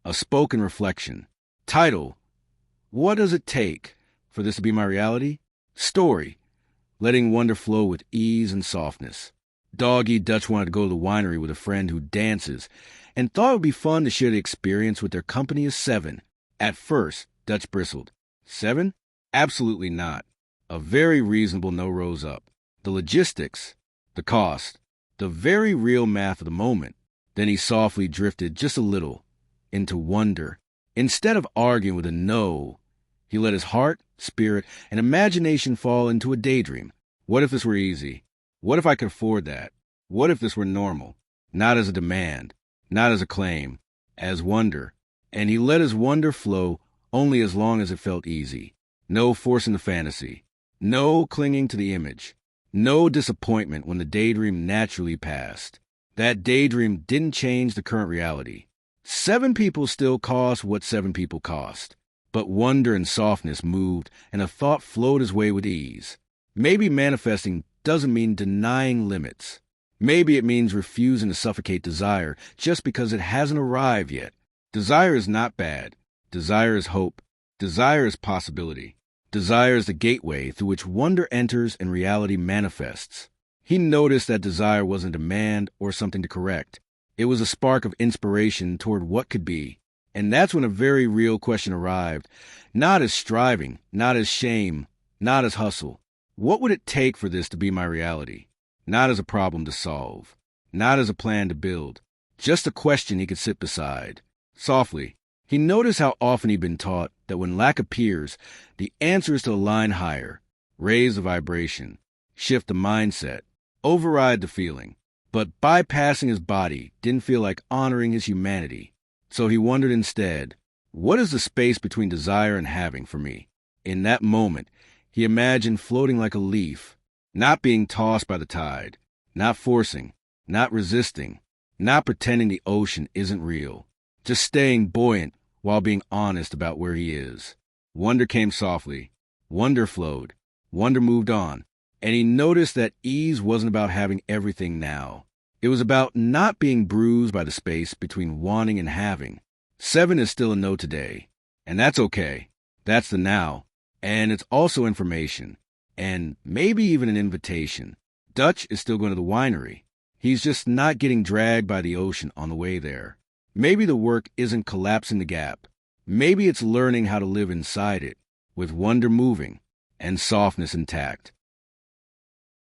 A spoken reflection. Title: What does it take for this to be my reality? Story: Letting wonder flow with ease and softness. Dog-eat Dutch wanted to go to the winery with a friend who dances and thought it would be fun to share the experience with their company of 7. At first, Dutch bristled. 7? Absolutely not. A very reasonable no rose up. The logistics, the cost, the very real math of the moment. Then he softly drifted just a little into wonder. Instead of arguing with a no, he let his heart, spirit, and imagination fall into a daydream. What if this were easy? What if I could afford that? What if this were normal? Not as a demand, not as a claim, as wonder. And he let his wonder flow only as long as it felt easy. No forcing the fantasy. No clinging to the image. No disappointment when the daydream naturally passed. That daydream didn't change the current reality. 7 people still cost what 7 people cost. But wonder and softness moved, and a thought flowed his way with ease. Maybe manifesting doesn't mean denying limits. Maybe it means refusing to suffocate desire just because it hasn't arrived yet. Desire is not bad. Desire is hope. Desire is possibility. Desire is the gateway through which wonder enters and reality manifests. He noticed that desire wasn't a demand or something to correct. It was a spark of inspiration toward what could be. And that's when a very real question arrived. Not as striving, not as shame, not as hustle. What would it take for this to be my reality? Not as a problem to solve. Not as a plan to build. Just a question he could sit beside. Softly, he noticed how often he'd been taught that when lack appears, the answer is to align higher, raise the vibration, shift the mindset, override the feeling. But bypassing his body didn't feel like honoring his humanity. So he wondered instead, what is the space between desire and having for me? In that moment, he imagined floating like a leaf, not being tossed by the tide, not forcing, not resisting, not pretending the ocean isn't real, just staying buoyant while being honest about where he is. Wonder came softly. Wonder flowed. Wonder moved on. And he noticed that ease wasn't about having everything now. It was about not being bruised by the space between wanting and having. 7 is still a no today. And that's okay. That's the now. And it's also information. And maybe even an invitation. Dutch is still going to the winery. He's just not getting dragged by the ocean on the way there. Maybe the work isn't collapsing the gap. Maybe it's learning how to live inside it, with wonder moving and softness intact.